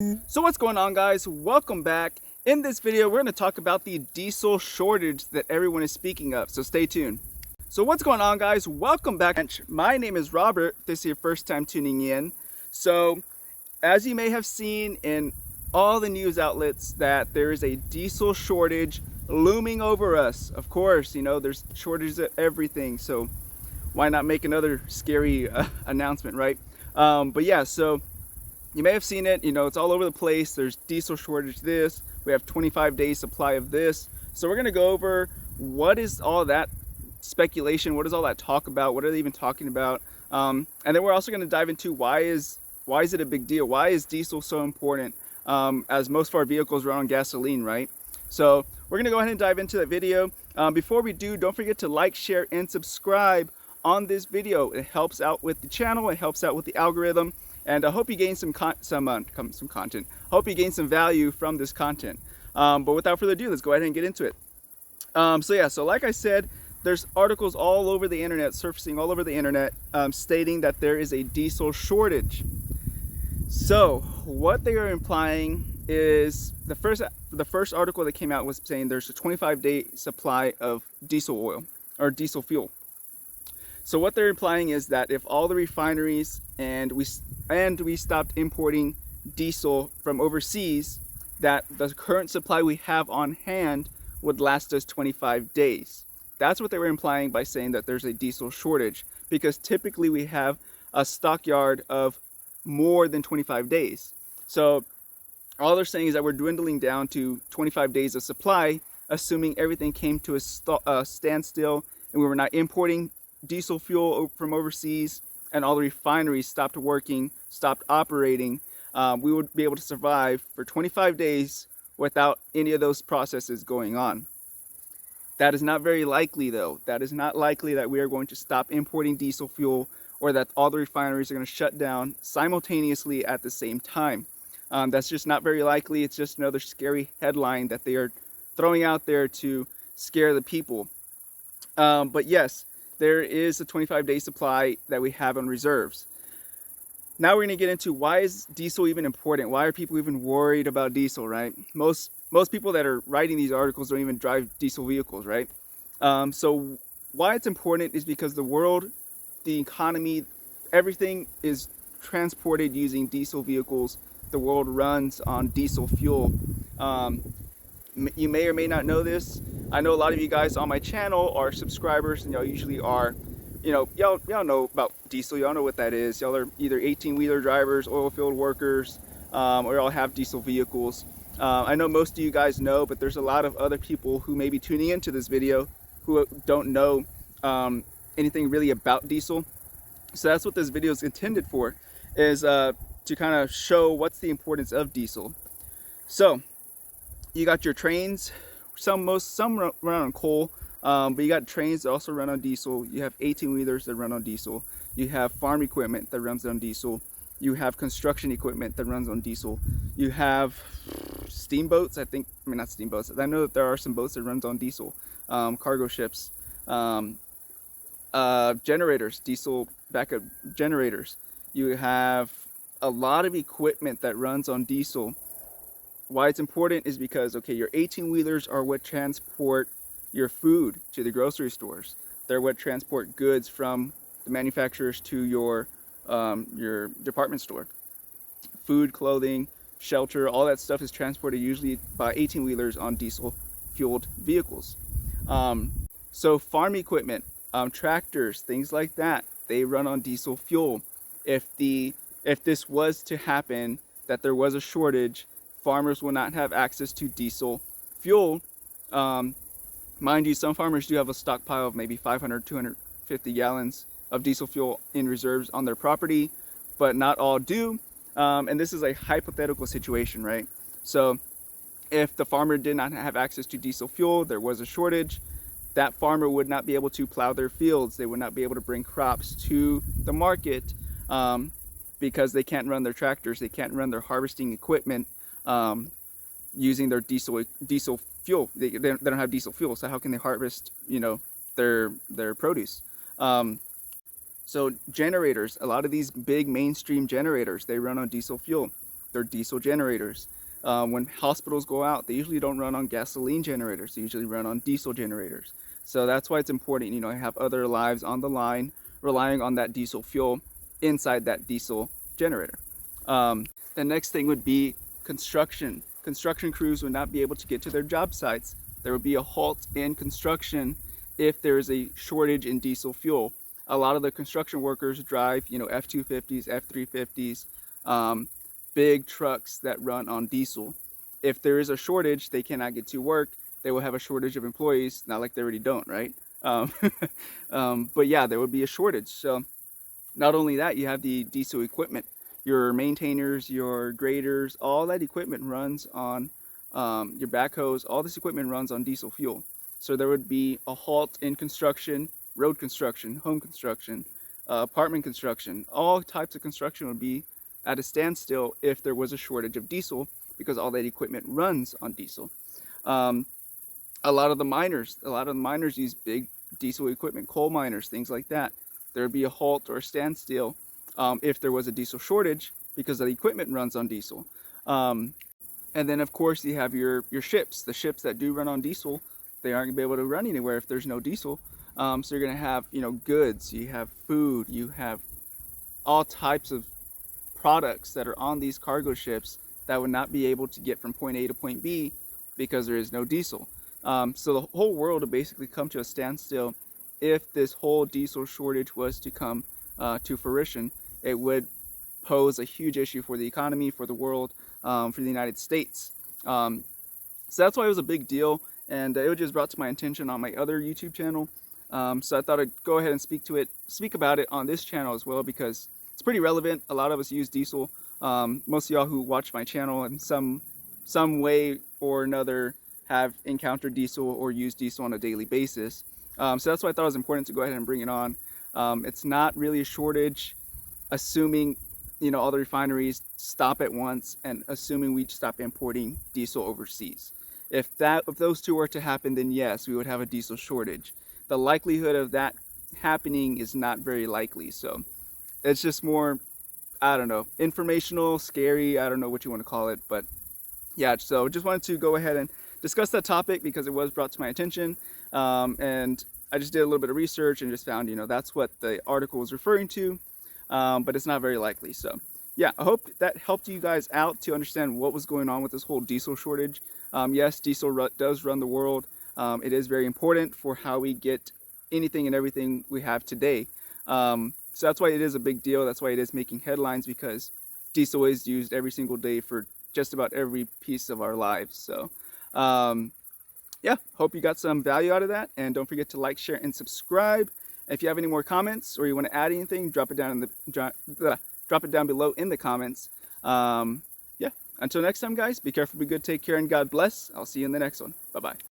So what's going on, guys? Welcome back. In this video, we're going to talk about the diesel shortage that everyone is speaking of, so stay tuned. So what's going on, guys? Welcome back. My name is Robert, if this is your first time tuning in. So as you may have seen in all the news outlets, that there is a diesel shortage looming over us. Of course, you know, there's shortages of everything, so why not make another scary announcement, right? But yeah, so you may have seen it, you know, it's all over the place. There's diesel shortage this, we have 25 days supply of this. So we're gonna go over what is all that speculation, what is all that talk about, what are they even talking about? And then we're also gonna dive into why is it a big deal? Why is diesel so important? As most of our vehicles run on gasoline, right? So we're gonna go ahead and dive into that video. Before we do, don't forget to like, share, and subscribe on this video. It helps out with the channel, it helps out with the algorithm. And I hope you gain some content. Hope you gain some value from this content. But without further ado, let's go ahead and get into it. So like I said, there's articles all over the internet, surfacing all over the internet, stating that there is a diesel shortage. So what they are implying is the first article that came out was saying there's a 25-day supply of diesel oil or diesel fuel. So what they're implying is that if all the refineries and we stopped importing diesel from overseas, that the current supply we have on hand would last us 25 days. That's what they were implying by saying that there's a diesel shortage, because typically we have a stockyard of more than 25 days. So all they're saying is that we're dwindling down to 25 days of supply, assuming everything came to a standstill and we were not importing diesel fuel from overseas and all the refineries stopped working, stopped operating. We would be able to survive for 25 days without any of those processes going on. That is not very likely, though. That is not likely that we are going to stop importing diesel fuel or that all the refineries are going to shut down simultaneously at the same time. That's just not very likely. It's just another scary headline that they are throwing out there to scare the people. But yes, there is a 25-day supply that we have on reserves. Now we're going to get into why is diesel even important? Why are people even worried about diesel, right? Most people that are writing these articles don't even drive diesel vehicles, right? So why it's important is because the world, the economy, everything is transported using diesel vehicles. The world runs on diesel fuel. You may or may not know this. I know a lot of you guys on my channel are subscribers, and y'all usually are, you know, y'all know about diesel. Y'all know what that is. Y'all are either 18-wheeler drivers, oil field workers, or y'all have diesel vehicles. I know most of you guys know, but there's a lot of other people who may be tuning into this video who don't know anything really about diesel. So that's what this video is intended for, is to kind of show what's the importance of diesel. So you got your trains. Some run on coal, but you got trains that also run on diesel. You have 18-wheelers that run on diesel. You have farm equipment that runs on diesel. You have construction equipment that runs on diesel. You have steamboats. I mean not steamboats. I know that there are some boats that runs on diesel. Cargo ships, generators, diesel backup generators. You have a lot of equipment that runs on diesel. Why it's important is because, okay, your 18-wheelers are what transport your food to the grocery stores. They're what transport goods from the manufacturers to your department store. Food, clothing, shelter, all that stuff is transported usually by 18-wheelers on diesel-fueled vehicles. So farm equipment, tractors, things like that, they run on diesel fuel. If this was to happen, that there was a shortage, farmers will not have access to diesel fuel. Mind you, some farmers do have a stockpile of maybe 500, 250 gallons of diesel fuel in reserves on their property, but not all do. And this is a hypothetical situation, right? So if the farmer did not have access to diesel fuel, there was a shortage, that farmer would not be able to plow their fields. They would not be able to bring crops to the market because they can't run their tractors, they can't run their harvesting equipment using their diesel fuel. They don't have diesel fuel, so how can they harvest, you know, their produce? So generators, a lot of these big mainstream generators, they run on diesel fuel. they're diesel generators. When hospitals go out, they usually don't run on gasoline generators. They usually run on diesel generators. So that's why it's important, you know, to have other lives on the line relying on that diesel fuel inside that diesel generator. The next thing would be construction. Construction crews would not be able to get to their job sites. There would be a halt in construction if there is a shortage in diesel fuel. A lot of the construction workers drive, you know, F-250s, F-350s, big trucks that run on diesel. If there is a shortage, they cannot get to work. They will have a shortage of employees, not like they already don't, right? But yeah, there would be a shortage. So not only that, you have the diesel equipment. Your maintainers, your graders, all that equipment runs on your backhoes. All this equipment runs on diesel fuel. So there would be a halt in construction, road construction, home construction, apartment construction. All types of construction would be at a standstill if there was a shortage of diesel, because all that equipment runs on diesel. A lot of the miners use big diesel equipment, coal miners, things like that. There would be a halt or a standstill if there was a diesel shortage, because the equipment runs on diesel. And then of course you have your ships. The ships that do run on diesel, they aren't gonna be able to run anywhere if there's no diesel. So you're gonna have, you know, goods, you have food, you have all types of products that are on these cargo ships that would not be able to get from point A to point B because there is no diesel. So the whole world would basically come to a standstill if this whole diesel shortage was to come to fruition. It would pose a huge issue for the economy, for the world, for the United States. So that's why it was a big deal, and it was just brought to my attention on my other YouTube channel. So I thought I'd go ahead and speak about it on this channel as well, because it's pretty relevant. A lot of us use diesel. Most of y'all who watch my channel in some way or another have encountered diesel or use diesel on a daily basis. So that's why I thought it was important to go ahead and bring it on. It's not really a shortage, assuming, you know, all the refineries stop at once and assuming we stop importing diesel overseas. If those two were to happen, then yes, we would have a diesel shortage. The likelihood of that happening is not very likely. So it's just more, I don't know, informational, scary, I don't know what you want to call it, but yeah, so just wanted to go ahead and discuss that topic because it was brought to my attention. And I just did a little bit of research and just found, you know, that's what the article was referring to, but it's not very likely. So yeah, I hope that helped you guys out to understand what was going on with this whole diesel shortage. Yes, diesel does run the world. It is very important for how we get anything and everything we have today. So that's why it is a big deal. That's why it is making headlines, because diesel is used every single day for just about every piece of our lives. So yeah, hope you got some value out of that, and don't forget to like, share, and subscribe. If you have any more comments or you want to add anything, drop it down below in the comments. Yeah, until next time, guys, be careful, be good, take care, and God bless. I'll see you in the next one. Bye-bye.